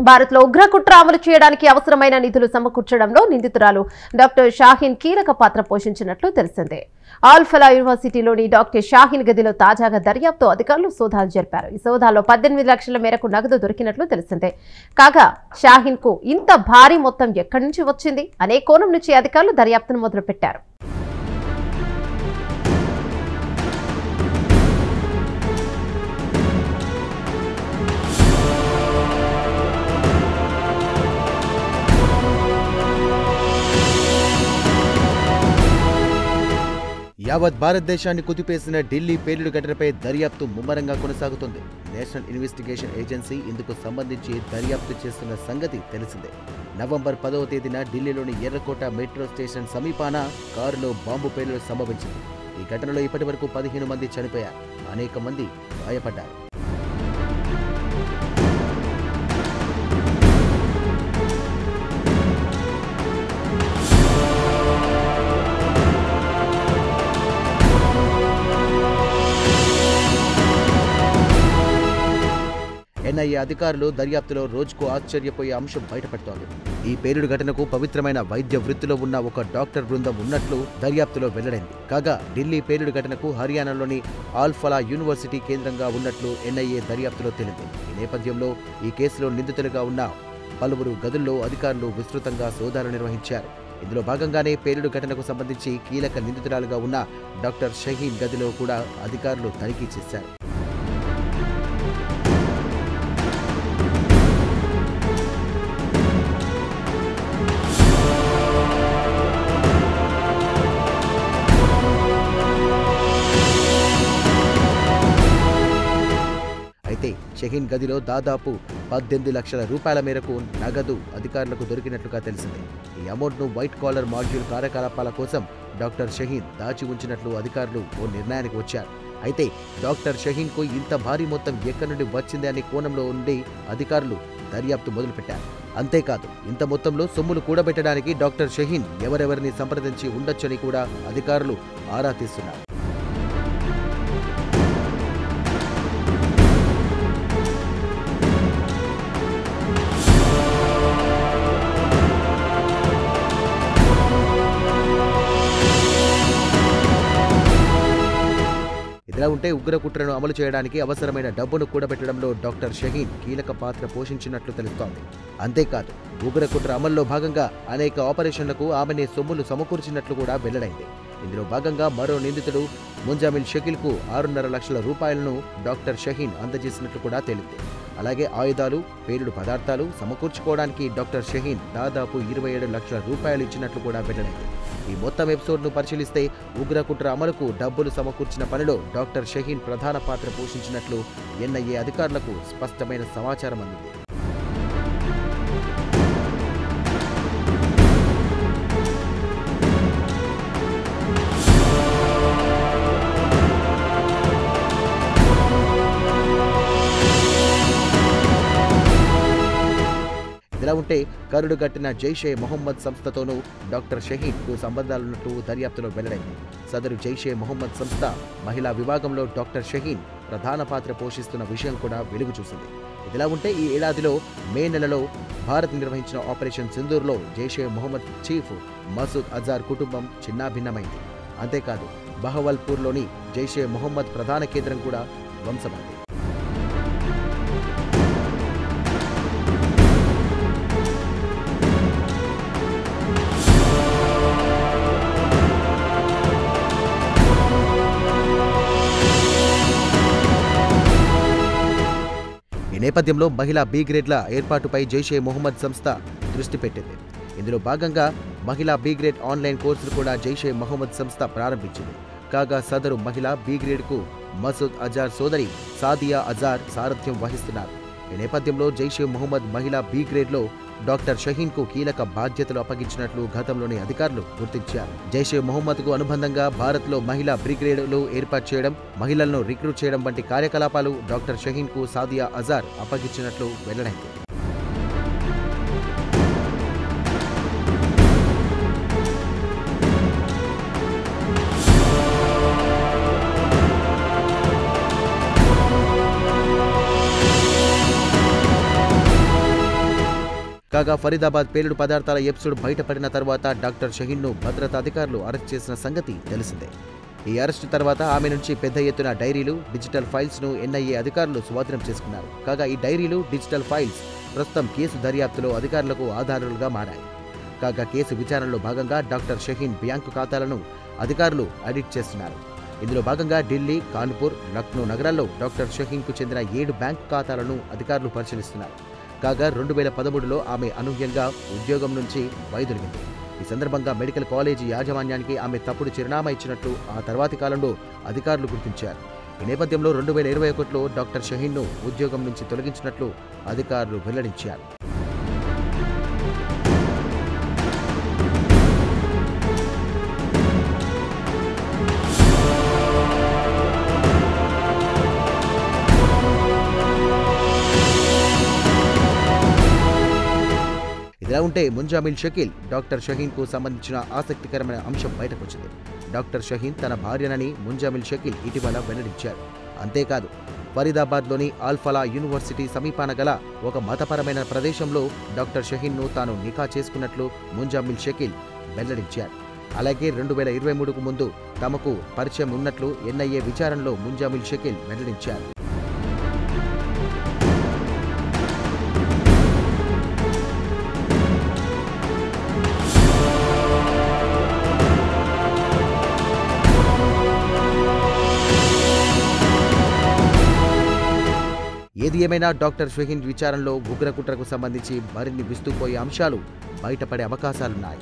భారత్లో ఉగ్రకుట్ర అమలు చేయడానికి అవసరమైన నిధులు సమకూర్చడంలో నిందితురాలు డాక్టర్ షాహీన్ కీలక పాత్ర పోషించినట్లు తెలిసిందే. ఆల్-ఫలా యూనివర్సిటీలోని డాక్టర్ షాహీన్ గదిలో తాజాగా దర్యాప్తు అధికారులు సోదాలు జరిపారు. ఈ సోదాల్లో 18 లక్షల మేరకు నగదు దొరికినట్లు తెలిసిందే. కాగా షాహీన్ కు ఇంత భారీ మొత్తం ఎక్కడి నుంచి వచ్చింది అనే కోణం నుంచి అధికారులు దర్యాప్తును మొదలుపెట్టారు. యావత్ భారతదేశాన్ని కుదిపేసిన ఢిల్లీ పేలుడు ఘటనపై దర్యాప్తు ముమ్మరంగా కొనసాగుతుంది. నేషనల్ ఇన్వెస్టిగేషన్ ఏజెన్సీ ఇందుకు సంబంధించి దర్యాప్తు చేస్తున్న సంగతి తెలిసిందే. నవంబర్ 10వ తేదీన ఢిల్లీలోని ఎర్రకోట మెట్రో స్టేషన్ సమీపాన కారులో బాంబు పేలుడు సంభవించింది. ఈ ఘటనలో ఇప్పటివరకు 15 మంది చనిపోయారు, అనేక మంది గాయపడ్డారు. ఎన్ఐఏ అధికారులు దర్యాప్తులో రోజుకు ఆశ్చర్యపోయే అంశం బయటపడుతోంది. ఈ పేలుడు ఘటనకు పవిత్రమైన వైద్య వృత్తిలో ఉన్న ఒక డాక్టర్ బృందం ఉన్నట్లు దర్యాప్తులో వెల్లడైంది. కాగా ఢిల్లీ పేలుడు ఘటనకు హర్యానాలోని ఆల్-ఫలా యూనివర్సిటీ కేంద్రంగా ఉన్నట్లు ఎన్ఐఏ దర్యాప్తులో తేలింది. ఈ నేపథ్యంలో ఈ కేసులో నిందితులుగా ఉన్న పలువురు గదుల్లో అధికారులు విస్తృతంగా సోదాలు నిర్వహించారు. ఇందులో భాగంగానే పేలుడు ఘటనకు సంబంధించి కీలక నిందితురాలుగా ఉన్న డాక్టర్ షహీన్ గదిలో కూడా అధికారులు తనిఖీ చేశారు. అయితే షహీన్ గదిలో దాదాపు 18 లక్షల రూపాయల మేరకు నగదు అధికారులకు దొరికినట్లుగా తెలిసింది. ఈ అమౌంట్ను వైట్ కాలర్ మాడ్యూల్ కార్యకలాపాల కోసం డాక్టర్ షహీన్ దాచి ఉంచినట్లు అధికారులు ఓ నిర్ణయానికి వచ్చారు. అయితే డాక్టర్ షహీన్కు ఇంత భారీ మొత్తం ఎక్కడి నుండి వచ్చింది అనే కోణంలో ఉండి అధికారులు దర్యాప్తు మొదలుపెట్టారు. అంతేకాదు ఇంత మొత్తంలో సొమ్ములు కూడబెట్టడానికి డాక్టర్ షహీన్ ఎవరెవరిని సంప్రదించి ఉండొచ్చని కూడా అధికారులు ఆరా తీస్తున్నారు. ఇలా ఉంటే ఉగ్రకుట్రను అమలు చేయడానికి అవసరమైన డబ్బును కూడబెట్టడంలో డాక్టర్ షహీన్ కీలక పాత్ర పోషించినట్లు తెలుస్తోంది. అంతేకాదు ఉగ్రకుట్ర అమల్లో భాగంగా అనేక ఆపరేషన్లకు ఆమెనే సొమ్ములు సమకూర్చినట్లు కూడా వెల్లడైంది. ఇందులో భాగంగా మరో నిందితుడు ముంజామిల్ షకీల్కు 6.5 లక్షల రూపాయలను డాక్టర్ షహీన్ అందజేసినట్లు కూడా తేలింది. అలాగే ఆయుధాలు, పేలుడు పదార్థాలు సమకూర్చుకోవడానికి డాక్టర్ షహీన్ దాదాపు 27 లక్షల రూపాయలు ఇచ్చినట్లు కూడా వెల్లడైంది. ఈ మొత్తం ఎపిసోడ్ను పరిశీలిస్తే ఉగ్రకుట్ర అమలుకు డబ్బులు సమకూర్చిన పనిలో డాక్టర్ షహీన్ ప్రధాన పాత్ర పోషించినట్లు ఎన్ఐఏ అధికారులకు స్పష్టమైన సమాచారం అందింది. ఇలా ఉంటే కరుడు గట్టిన జైషే మొహమ్మద్ సంస్థతోనూ డాక్టర్ షహీన్కు సంబంధాలున్నట్టు దర్యాప్తులో వెల్లడైంది. సదరు జైషే మొహమ్మద్ సంస్థ మహిళా విభాగంలో డాక్టర్ షహీన్ ప్రధాన పాత్ర పోషిస్తున్న విషయం కూడా వెలుగు చూసింది. ఇదిలా ఉంటే ఈ ఏడాదిలో మే నెలలో భారత్ నిర్వహించిన ఆపరేషన్ సింధూర్లో జైషే మొహమ్మద్ చీఫ్ మసూద్ అజార్ కుటుంబం చిన్నాభిన్నమైంది. అంతేకాదు బహవల్పూర్లోని జైషే మొహమ్మద్ ప్రధాన కేంద్రం కూడా ధ్వంసమైంది. ఈ నేపథ్యంలో మహిళా బి గ్రేడ్ల ఏర్పాటుపై జైషే మొహమ్మద్ సంస్థ దృష్టి పెట్టింది. ఇందులో భాగంగా మహిళా బి గ్రేడ్ ఆన్లైన్ కోర్సులు కూడా జైషే మొహమ్మద్ సంస్థ ప్రారంభించింది. కాగా సదరు మహిళా బి గ్రేడ్కు మసూద్ అజార్ సోదరి సాదియా అజార్ సారథ్యం వహిస్తున్నారు. ఈ నేపథ్యంలో జైషే మొహమ్మద్ మహిళా బి గ్రేడ్లో డాక్టర్ షహీన్కు కీలక బాధ్యతలు అప్పగించినట్లు గతంలోని అధికారులు గుర్తించారు. జైషే మొహమ్మద్కు అనుబంధంగా భారత్లో మహిళా బ్రిగేడ్లు ఏర్పాటు చేయడం, మహిళలను రిక్రూట్ చేయడం వంటి కార్యకలాపాలు డాక్టర్ షహీన్కు సాదియా అజార్ అప్పగించినట్లు వెల్లడైంది. ఈ కాగా ఫరీదాబాద్ పేలుడు పదార్థాల ఎపిసోడ్ బయటపడిన తర్వాత డాక్టర్ షహీన్ను భద్రతా అధికారులు అరెస్ట్ చేసిన సంగతి తెలిసిందే. ఈ అరెస్టు తర్వాత ఆమె నుంచి పెద్ద ఎత్తున డైరీలు, డిజిటల్ ఫైల్స్ను ఎన్ఐఏ అధికారులు స్వాధీనం చేసుకున్నారు. కాగా ఈ డైరీలు, డిజిటల్ ఫైల్స్ ప్రస్తుతం కేసు దర్యాప్తులో అధికారులకు ఆధారాలుగా మారాయి. కాగా కేసు విచారణలో భాగంగా డాక్టర్ షహీన్ బ్యాంకు ఖాతాలను అధికారులు ఆడిట్ చేస్తున్నారు. ఇందులో భాగంగా ఢిల్లీ, కాన్పూర్, లక్నో నగరాల్లో డాక్టర్ షహీన్కు చెందిన 7 బ్యాంకు ఖాతాలను అధికారులు పరిశీలిస్తున్నారు. కాగా 2013లో ఆమె అనూహ్యంగా ఉద్యోగం నుంచి వైదొలిగింది. ఈ సందర్భంగా మెడికల్ కాలేజీ యాజమాన్యానికి ఆమె తప్పుడు చిరునామా ఇచ్చినట్లు ఆ తర్వాతి కాలంలో అధికారులు గుర్తించారు. ఈ నేపథ్యంలో 2021లో డాక్టర్ షహీన్ను ఉద్యోగం నుంచి తొలగించినట్లు అధికారులు వెల్లడించారు. ఇలా ఉంటే ముంజామిల్ షకీల్ డాక్టర్ షహీన్కు సంబంధించిన ఆసక్తికరమైన అంశం బయటకొచ్చింది. డాక్టర్ షహీన్ తన భార్యనని ముంజామిల్ షకీల్ ఇటీవల వెల్లడించారు. అంతేకాదు, ఫరీదాబాద్లోని ఆల్ఫలా యూనివర్సిటీ సమీపాన గల ఒక మతపరమైన ప్రదేశంలో డాక్టర్ షహీన్ను తాను నికా చేసుకున్నట్లు ముంజామిల్ షకీల్ వెల్లడించారు. అలాగే 2023కు ముందు తమకు పరిచయం ఉన్నట్లు ఎన్ఐఏ విచారణలో ముంజామిల్ షకీల్ వెల్లడించారు. ఏది ఏమైనా డాక్టర్ షహీన్ విచారణలో ఉగ్రకుట్రకు సంబంధించి మరిన్ని విస్తుపోయే అంశాలు బయటపడే అవకాశాలున్నాయి.